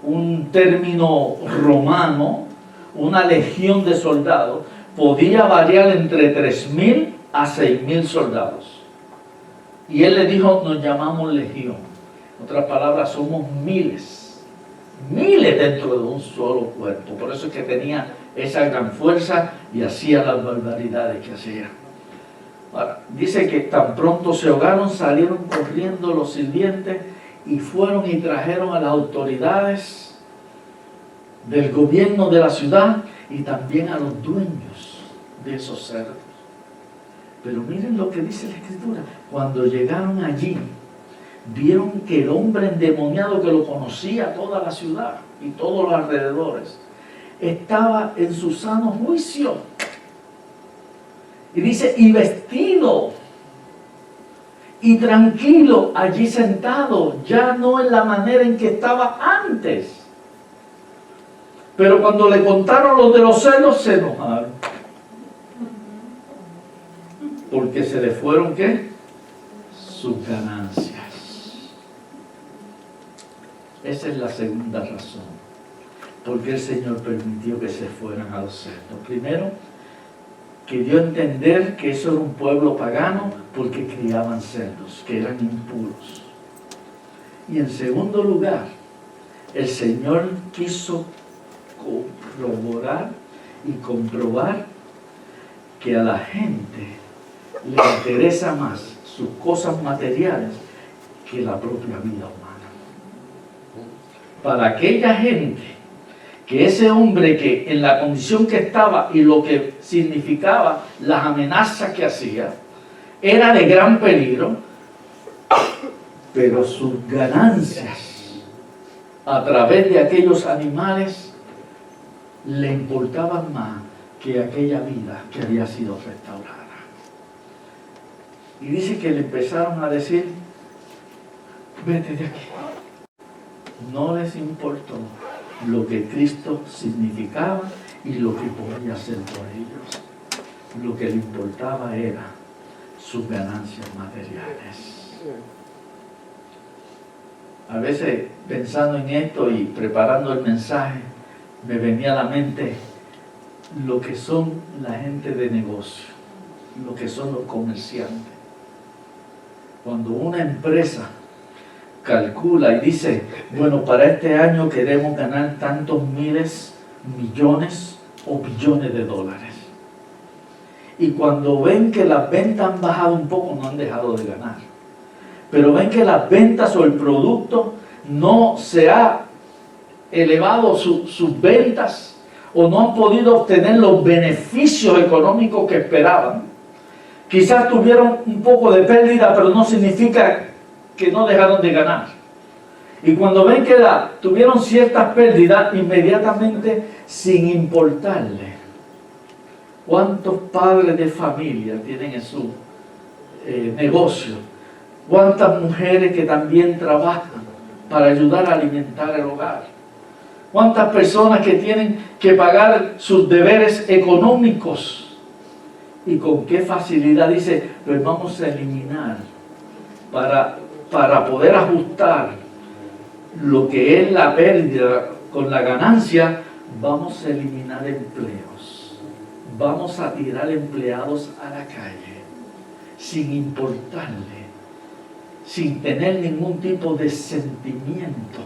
un término romano. Una legión de soldados podía variar entre 3.000 a 6.000 soldados. Y él le dijo: nos llamamos legión. En otras palabras, somos miles dentro de un solo cuerpo. Por eso es que tenía esa gran fuerza y hacía las barbaridades que hacía. Ahora, dice que tan pronto se ahogaron, salieron corriendo los sirvientes y fueron y trajeron a las autoridades del gobierno de la ciudad y también a los dueños de esos cerdos. Pero miren lo que dice la Escritura: cuando llegaron allí, vieron que el hombre endemoniado, que lo conocía toda la ciudad y todos los alrededores, estaba en su sano juicio. Y dice, y vestido y tranquilo allí sentado, ya no en la manera en que estaba antes. Pero cuando le contaron los de los cerdos, se enojaron. Porque se le fueron, ¿qué? Sus ganancias. Esa es la segunda razón. Porque el Señor permitió que se fueran a los cerdos. Primero, que dio a entender que eso era un pueblo pagano porque criaban cerdos, que eran impuros. Y en segundo lugar, el Señor quiso corroborar y comprobar que a la gente le interesa más sus cosas materiales que la propia vida humana. Para aquella gente, que ese hombre que en la condición que estaba y lo que significaba las amenazas que hacía, era de gran peligro, pero sus ganancias a través de aquellos animales le importaban más que aquella vida que había sido restaurada. Y dice que le empezaron a decir: vete de aquí. No les importó lo que Cristo significaba y lo que podía hacer por ellos. lo que le importaba era sus ganancias materiales. A veces, pensando en esto y preparando el mensaje, me venía a la mente lo que son la gente de negocio, lo que son los comerciantes. Cuando una empresa calcula y dice, bueno, para este año queremos ganar tantos miles, millones o billones de dólares. Y cuando ven que las ventas han bajado un poco, no han dejado de ganar. Pero ven que las ventas o el producto no se ha elevado sus ventas o no han podido obtener los beneficios económicos que esperaban. Quizás tuvieron un poco de pérdida, pero no significa que no dejaron de ganar. Y cuando ven que tuvieron ciertas pérdidas, inmediatamente, sin importarle cuántos padres de familia tienen en su negocio, cuántas mujeres que también trabajan para ayudar a alimentar el hogar, cuántas personas que tienen que pagar sus deberes económicos, y con qué facilidad dice, pues vamos a eliminar para poder ajustar lo que es la pérdida con la ganancia. Vamos a eliminar empleos, vamos a tirar empleados a la calle sin importarle, sin tener ningún tipo de sentimiento,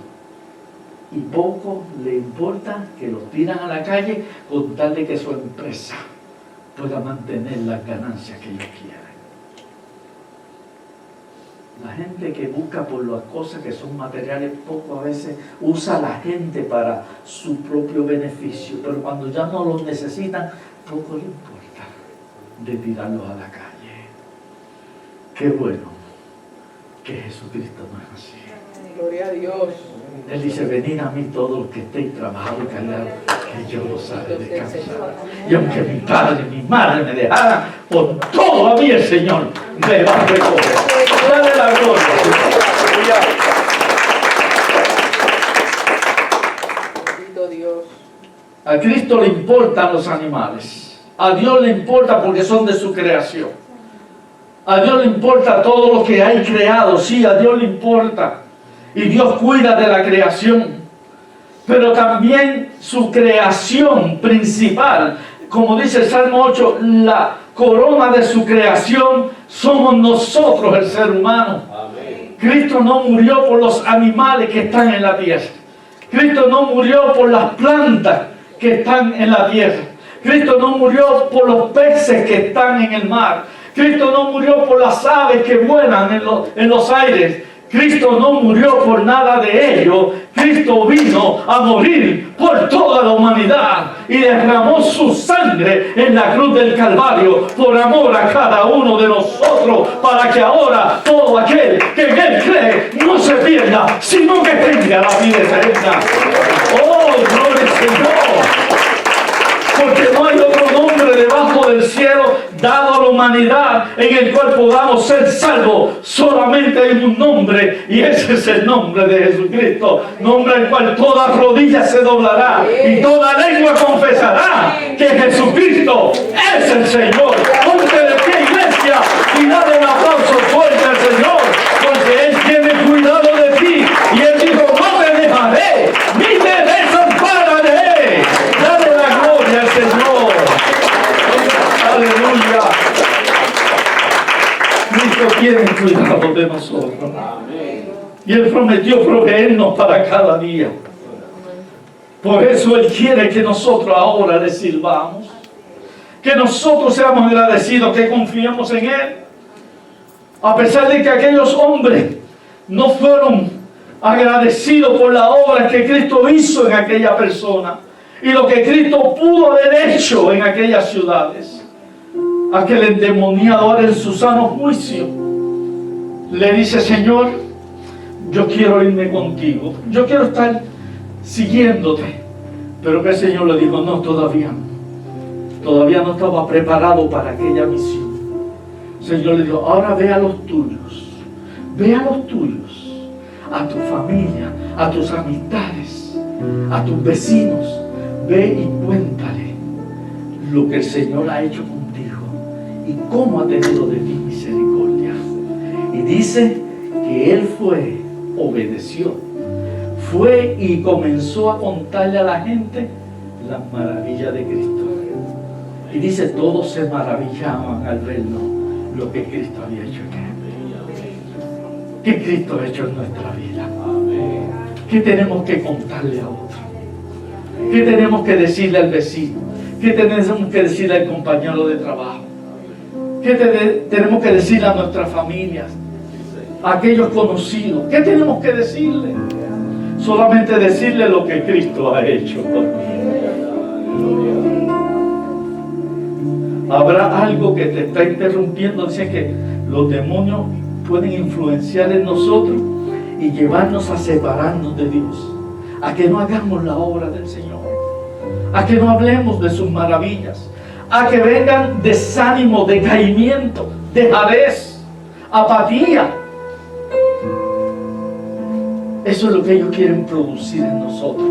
y poco le importa que los tiran a la calle con tal de que su empresa pueda mantener las ganancias que ellos quieren. La gente que busca por las cosas que son materiales, poco a veces usa a la gente para su propio beneficio, pero cuando ya no los necesitan, poco le importa de tirarlos a la calle. Qué bueno que Jesucristo no es así. Gloria a Dios. Él dice, venid a mí todos los que estéis trabajados y cargados, que yo los haré descansar. Y aunque mi padre y mi madre me dejaran, por todo a mí el Señor me va a recoger. Dale la gloria. Bendito Dios. A Cristo le importan los animales. A Dios le importa porque son de su creación. A Dios le importa todo lo que hay creado. Sí, a Dios le importa. Y Dios cuida de la creación. Pero también su creación principal, como dice el Salmo 8, la corona de su creación somos nosotros, el ser humano. Amén. Cristo no murió por los animales que están en la tierra. Cristo no murió por las plantas que están en la tierra. Cristo no murió por los peces que están en el mar. Cristo no murió por las aves que vuelan en los aires. Cristo no murió por nada de ello. Cristo vino a morir por toda la humanidad y derramó su sangre en la cruz del Calvario por amor a cada uno de nosotros, para que ahora todo aquel que en Él cree no se pierda, sino que tenga la vida eterna. ¡Oh, gloria al Señor! Porque no hay otro nombre debajo del cielo dado a la humanidad en el cual podamos ser salvos. Solamente hay un nombre, y ese es el nombre de Jesucristo, nombre al cual toda rodilla se doblará y toda lengua confesará que Jesucristo es el Señor. Ponte de pie, iglesia, y dale un aplauso fuerte al Señor, porque Él tiene cuidado de ti, y Él dijo, no te dejaré ni te desampararé. Dale la gloria al Señor. Aleluya. Cristo tiene cuidado de nosotros. Y Él prometió proveernos para cada día. Por eso Él quiere que nosotros ahora le sirvamos. Que nosotros seamos agradecidos, que confiemos en Él. A pesar de que aquellos hombres no fueron agradecidos por la obra que Cristo hizo en aquella persona y lo que Cristo pudo haber hecho en aquellas ciudades. Aquel endemoniado ahora en su sano juicio le dice, Señor, yo quiero irme contigo, yo quiero estar siguiéndote. Pero que el Señor le dijo, no, todavía no estaba preparado para aquella misión. El Señor le dijo, ahora ve a los tuyos, a tu familia, a tus amistades, a tus vecinos, ve y cuéntale lo que el Señor ha hecho contigo. y cómo ha tenido de ti misericordia. Y dice que él obedeció, fue y comenzó a contarle a la gente las maravillas de Cristo. Y dice, todos se maravillaban al ver lo que Cristo había hecho en él. ¿Qué Cristo ha hecho en nuestra vida? ¿Qué tenemos que contarle a otro? ¿Qué tenemos que decirle al vecino? ¿Qué tenemos que decirle al compañero de trabajo? ¿Qué tenemos que decirle a nuestras familias? A aquellos conocidos. ¿Qué tenemos que decirle? Solamente decirle lo que Cristo ha hecho por mí. Habrá algo que te está interrumpiendo. Dice que los demonios pueden influenciar en nosotros y llevarnos a separarnos de Dios, a que no hagamos la obra del Señor, a que no hablemos de sus maravillas, a que vengan desánimo, decaimiento, dejadez, apatía. Eso es lo que ellos quieren producir en nosotros.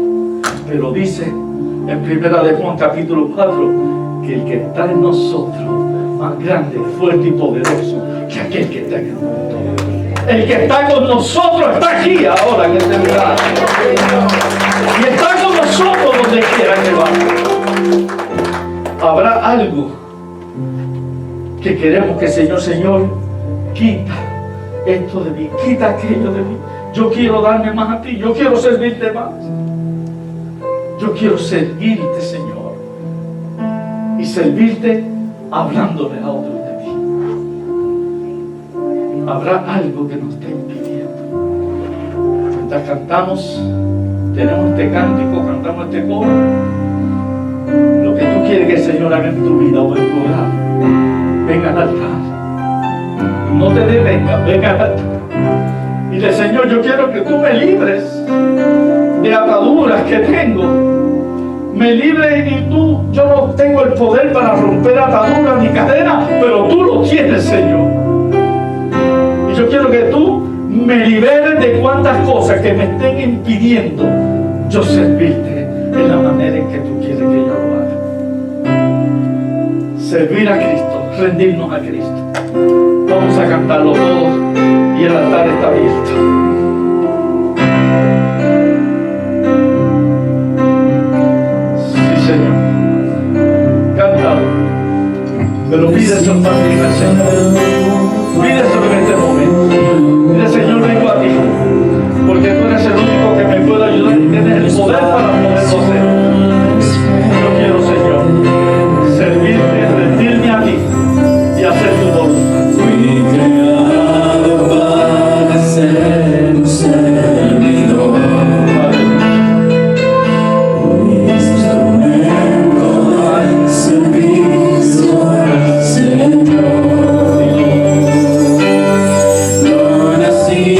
Pero dice en 1 de Juan capítulo 4 que el que está en nosotros más grande, fuerte y poderoso que aquel que está en el mundo. El que está con nosotros está aquí ahora en este lugar. Y está con nosotros donde quiera que vaya. Habrá algo que queremos que Señor, quita esto de mí, quita aquello de mí. Yo quiero darme más a ti, yo quiero servirte más. Yo quiero servirte, Señor. Y servirte hablándole a otros de ti. Habrá algo que nos esté impidiendo. Mientras cantamos, tenemos este cántico, cantamos este coro. Lo que tú quieres que el Señor haga en tu vida o en tu hogar, venga al altar. No te detengas, venga al altar. Y dile, Señor, yo quiero que tú me libres de ataduras que tengo. Me libre y yo no tengo el poder para romper ataduras ni cadenas, pero tú lo tienes, Señor. Y yo quiero que tú me liberes de cuantas cosas que me estén impidiendo yo servirte en la manera en que tú quieres que yo lo haga. Servir a Cristo, rendirnos a Cristo. Vamos a cantarlo todos y el altar está abierto. Señor, cántalo, pero pídeselo también al Señor, pídeselo en este momento. Dile, Señor, vengo a ti, porque tú eres el único que me puede ayudar y tienes el poder para poderlo hacer. Yo quiero, Señor, servirte, rendirme a ti y hacer tu voluntad. Fui creado para ser un servidor. No nací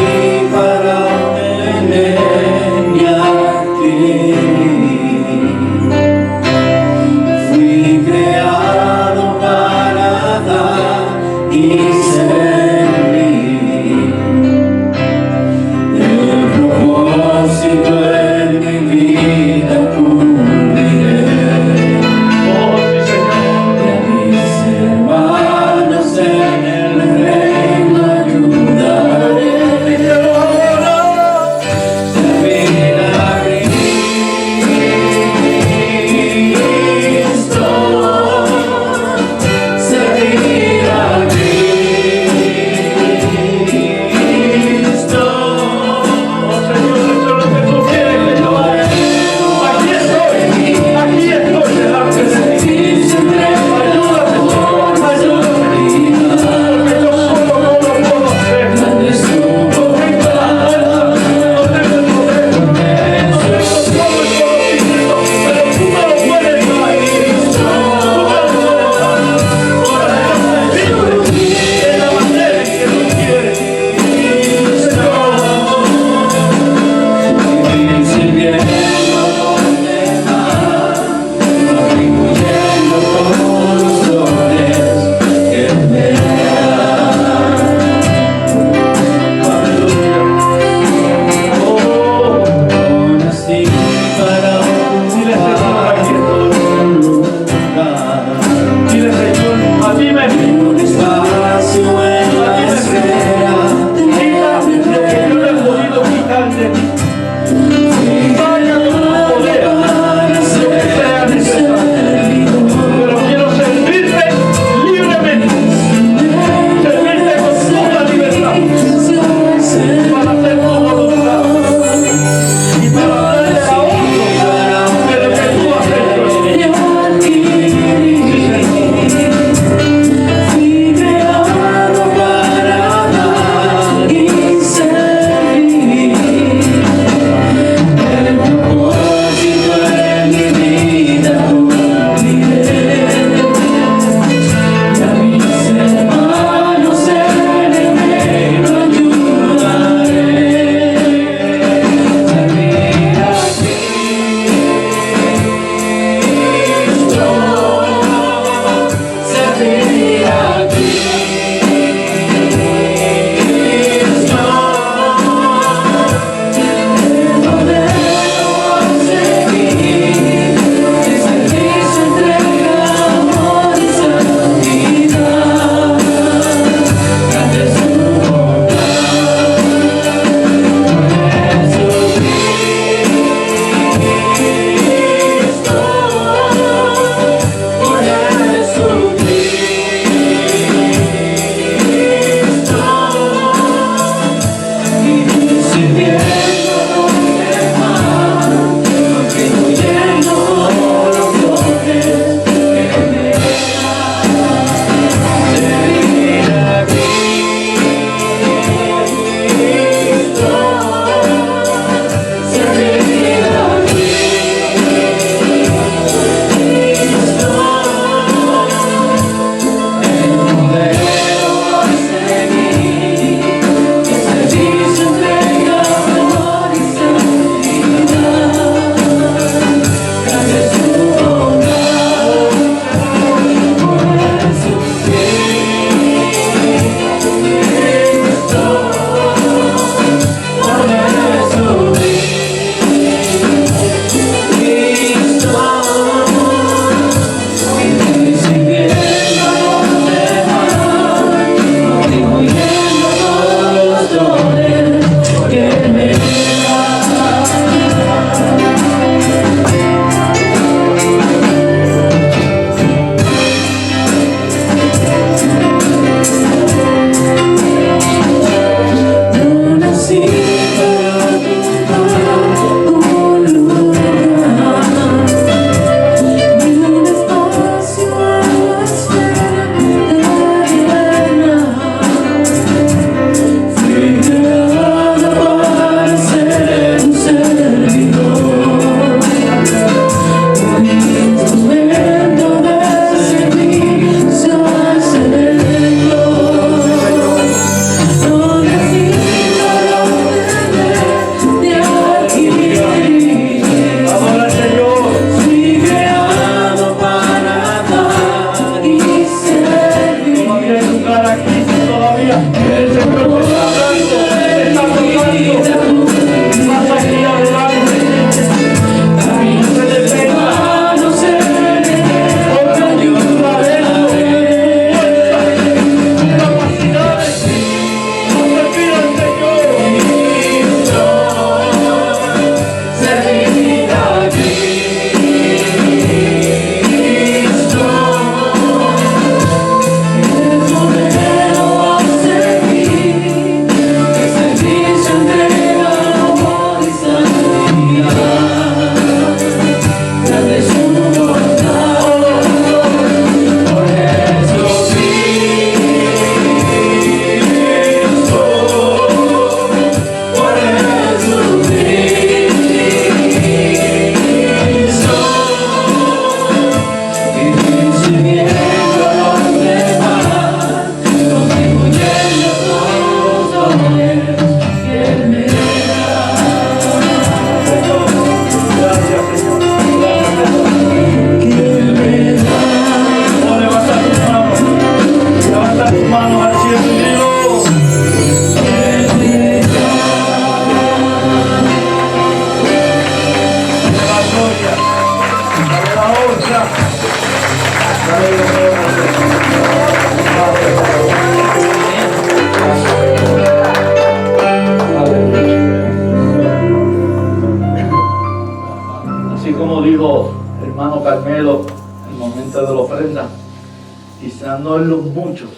Quizás no en los muchos,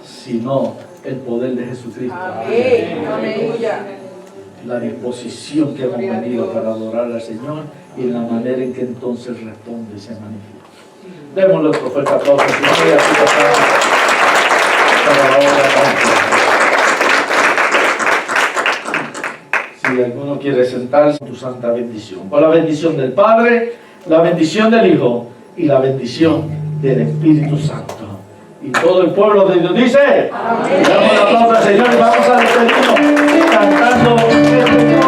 sino el poder de Jesucristo. Amén. Aleluya. La disposición que hemos venido para adorar al Señor y la manera en que entonces responde y se manifiesta. Démosle otro fuerte aplauso, Señor, y así pasamos para la hora. Si alguno quiere sentarse, tu santa bendición. Con la bendición del Padre, la bendición del Hijo y la bendición del Espíritu Santo. Y todo el pueblo de Dios dice, amén. Damos un aplauso al Señor y vamos a despedirnos cantando este